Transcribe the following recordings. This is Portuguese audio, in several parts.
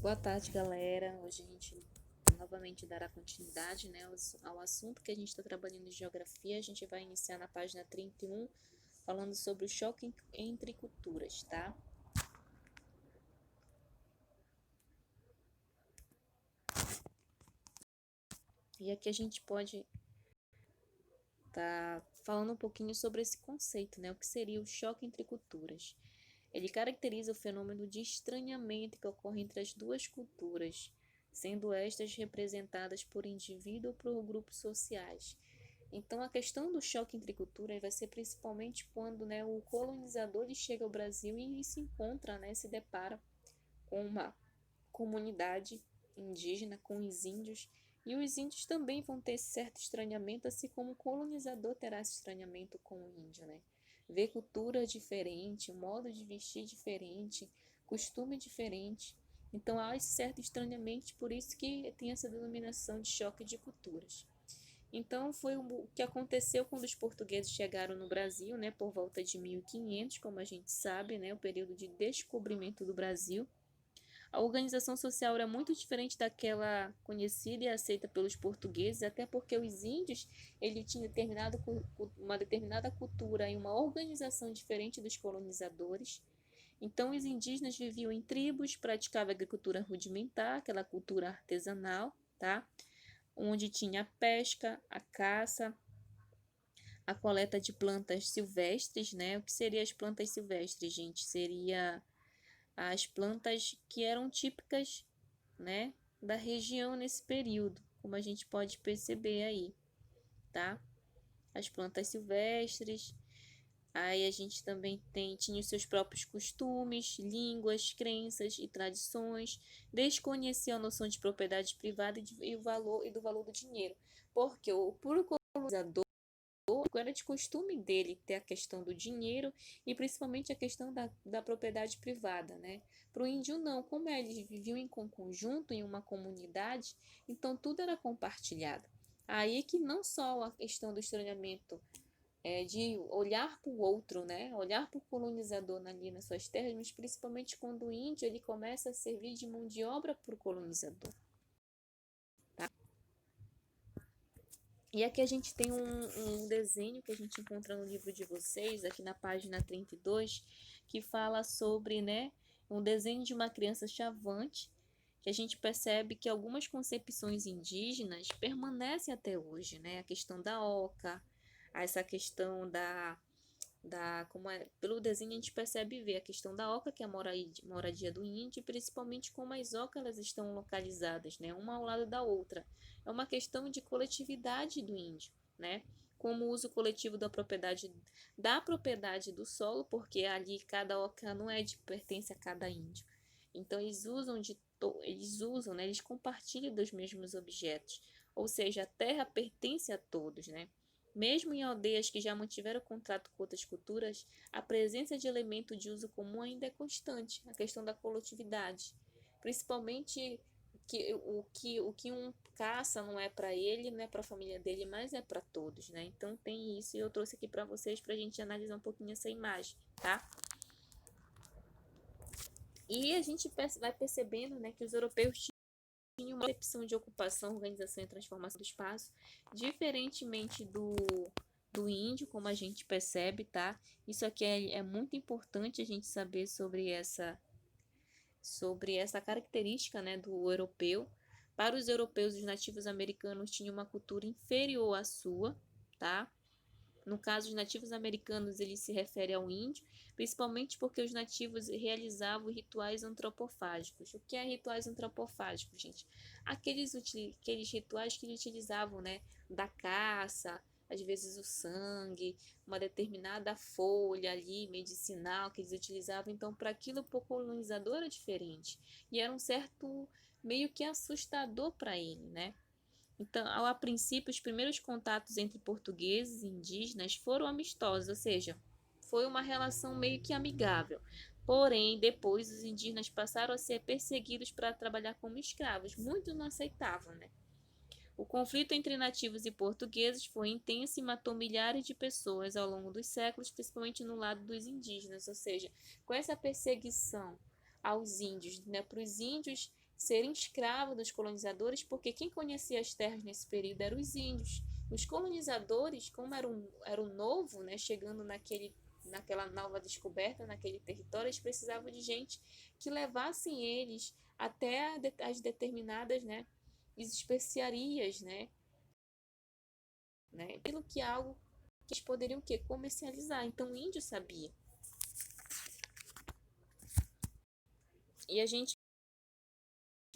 Boa tarde, galera. Hoje a gente novamente dará continuidade, né, ao assunto que a gente está trabalhando de geografia. A gente vai iniciar na página 31, falando sobre o choque entre culturas, tá? E aqui a gente pode estar falando um pouquinho sobre esse conceito, né? O que seria o choque entre culturas. Ele caracteriza o fenômeno de estranhamento que ocorre entre as duas culturas, sendo estas representadas por indivíduo ou por grupos sociais. Então, a questão do choque entre culturas vai ser principalmente quando, né, o colonizador ele chega ao Brasil e se encontra, né, se depara com uma comunidade indígena, com os índios, e os índios também vão ter certo estranhamento, assim como o colonizador terá esse estranhamento com o índio, né? Ver cultura diferente, modo de vestir diferente, costume diferente. Então há esse certo estranhamento, por isso que tem essa denominação de choque de culturas. Então foi o que aconteceu quando os portugueses chegaram no Brasil, né, por volta de 1500, como a gente sabe, né, o período de descobrimento do Brasil. A organização social era muito diferente daquela conhecida e aceita pelos portugueses, até porque os índios ele tinham uma determinada cultura e uma organização diferente dos colonizadores. Então, os indígenas viviam em tribos, praticavam agricultura rudimentar, aquela cultura artesanal, tá? Onde tinha a pesca, a caça, a coleta de plantas silvestres, né? O que seriam as plantas silvestres, gente? Seria as plantas que eram típicas, né, da região nesse período, como a gente pode perceber aí, tá? As plantas silvestres. Aí a gente também tinha os seus próprios costumes, línguas, crenças e tradições, desconhecia a noção de propriedade privada e do valor do dinheiro, porque o puro colonizador era de costume dele ter a questão do dinheiro e principalmente a questão da propriedade privada, né? Para o índio não, como eles viviam em conjunto, em uma comunidade, então tudo era compartilhado. Aí que não só a questão do estranhamento de olhar para o outro, né? Olhar para o colonizador ali nas suas terras, mas principalmente quando o índio ele começa a servir de mão de obra para o colonizador. Tá? E aqui a gente tem um desenho que a gente encontra no livro de vocês, aqui na página 32, que fala sobre, né, um desenho de uma criança chavante, que a gente percebe que algumas concepções indígenas permanecem até hoje, né? A questão da oca, essa questão como é, pelo desenho a gente percebe e vê a questão da oca, que é a moradia do índio, e principalmente como as ocas elas estão localizadas, né, uma ao lado da outra. É uma questão de coletividade do índio, né? Como o uso coletivo da propriedade do solo, porque ali cada oca não é de pertence a cada índio. Então eles usam, né, eles compartilham dos mesmos objetos, ou seja, a terra pertence a todos, né? Mesmo em aldeias que já mantiveram contato com outras culturas, a presença de elemento de uso comum ainda é constante, a questão da coletividade. Principalmente o que um caça não é para ele, não é para a família dele, mas é para todos, né? Então tem isso e eu trouxe aqui para vocês para a gente analisar um pouquinho essa imagem, tá? E a gente vai percebendo, né, que os europeus tinham uma concepção de ocupação, organização e transformação do espaço, diferentemente do índio, como a gente percebe, tá? Isso aqui é muito importante a gente saber sobre essa característica, né, do europeu. Para os europeus, os nativos americanos tinham uma cultura inferior à sua, tá? No caso, os nativos americanos, ele se refere ao índio, principalmente porque os nativos realizavam rituais antropofágicos. O que é rituais antropofágicos, gente? Aqueles rituais que eles utilizavam, né, da caça, às vezes o sangue, uma determinada folha ali, medicinal, que eles utilizavam. Então, para aquilo, para o colonizador era diferente. E era um certo meio que assustador para ele, né? Então, a princípio, os primeiros contatos entre portugueses e indígenas foram amistosos, ou seja, foi uma relação meio que amigável. Porém, depois os indígenas passaram a ser perseguidos para trabalhar como escravos. Muitos não aceitavam, né? O conflito entre nativos e portugueses foi intenso e matou milhares de pessoas ao longo dos séculos, principalmente no lado dos indígenas, ou seja, com essa perseguição aos índios, né, para os índios serem escravos dos colonizadores, porque quem conhecia as terras nesse período eram os índios. Os colonizadores, como era um novo, né, chegando naquela nova descoberta, naquele território, eles precisavam de gente que levassem eles até as determinadas, né, especiarias, aquilo que é algo que eles poderiam o quê? Comercializar. Então o índio sabia. E a gente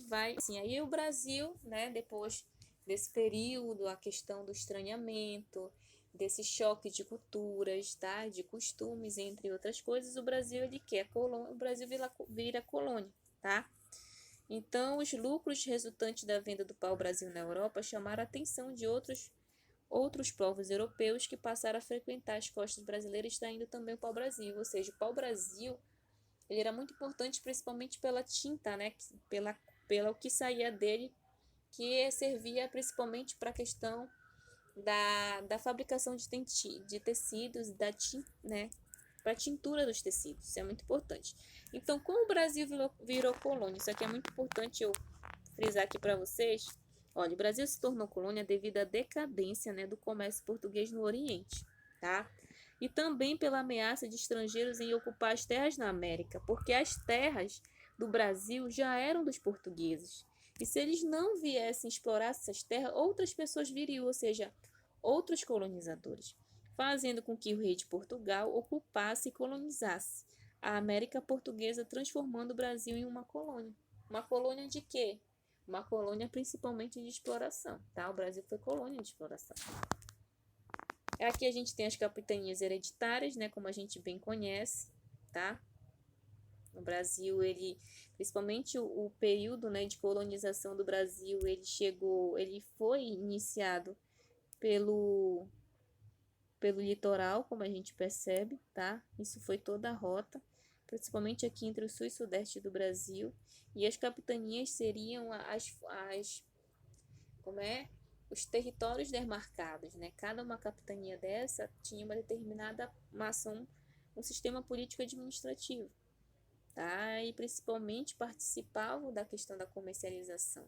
vai, assim, aí o Brasil, né, depois desse período, a questão do estranhamento, desse choque de culturas, tá, de costumes, entre outras coisas, o Brasil ele quer colônia, o Brasil vira colônia, tá? Então, os lucros resultantes da venda do pau-brasil na Europa chamaram a atenção de outros povos europeus que passaram a frequentar as costas brasileiras, extraindo também o pau-brasil, ou seja, o pau-brasil ele era muito importante principalmente pela tinta, né, pela o que saía dele, que servia principalmente para a questão da fabricação de tecidos, né, para a tintura dos tecidos, isso é muito importante. Então, como o Brasil virou colônia, isso aqui é muito importante eu frisar aqui para vocês. Olha, o Brasil se tornou colônia devido à decadência, né, do comércio português no Oriente, tá? E também pela ameaça de estrangeiros em ocupar as terras na América, porque as terras do Brasil já eram dos portugueses. E se eles não viessem explorar essas terras, outras pessoas viriam, ou seja, outros colonizadores, fazendo com que o rei de Portugal ocupasse e colonizasse a América Portuguesa, transformando o Brasil em uma colônia. Uma colônia de quê? Uma colônia principalmente de exploração, tá? O Brasil foi colônia de exploração. Aqui a gente tem as capitanias hereditárias, né, como a gente bem conhece, tá? No Brasil, principalmente o período, né, de colonização do Brasil, ele foi iniciado pelo litoral, como a gente percebe, tá? Isso foi toda a rota, principalmente aqui entre o sul e sudeste do Brasil. E as capitanias seriam os territórios demarcados, né? Cada uma capitania dessa tinha uma determinada ação, um sistema político administrativo, tá? E principalmente participavam da questão da comercialização.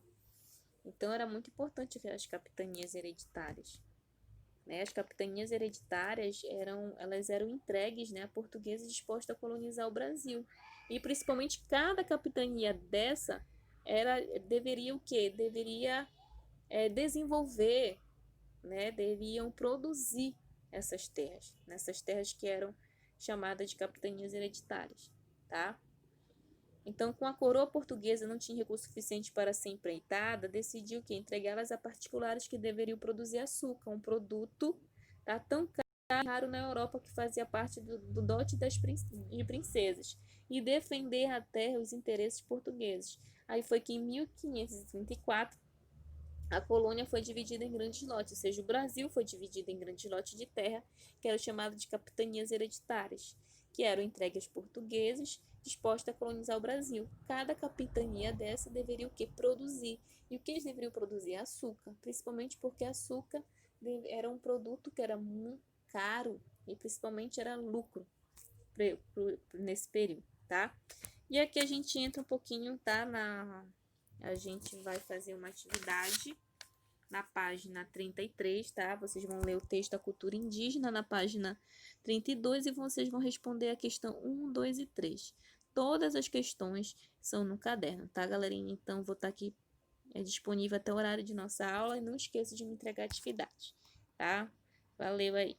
Então era muito importante as capitanias hereditárias. Né? As capitanias hereditárias elas eram entregues, né, a portugueses dispostos a colonizar o Brasil. E principalmente cada capitania dessa deveria o quê? Deveria desenvolver, né, deveriam produzir essas terras que eram chamadas de capitanias hereditárias, tá? Então, com a coroa portuguesa não tinha recurso suficiente para ser empreitada, decidiu que entregá-las a particulares que deveriam produzir açúcar, um produto, tá, tão caro e raro na Europa que fazia parte do dote de princesas, e defender a terra e os interesses portugueses. Aí foi que em 1534 a colônia foi dividida em grandes lotes, ou seja, o Brasil foi dividido em grandes lotes de terra, que eram chamados de capitanias hereditárias, que eram entregues aos portugueses dispostos a colonizar o Brasil. Cada capitania dessa deveria o que? Produzir. E o que eles deveriam produzir? Açúcar, principalmente porque açúcar era um produto que era muito caro e principalmente era lucro nesse período, tá? E aqui a gente entra um pouquinho, tá? A gente vai fazer uma atividade na página 33, tá? Vocês vão ler o texto da cultura indígena na página 32 e vocês vão responder a questão 1, 2 e 3. Todas as questões são no caderno, tá, galerinha? Então, vou estar aqui disponível até o horário de nossa aula e não esqueça de me entregar a atividade, tá? Valeu aí!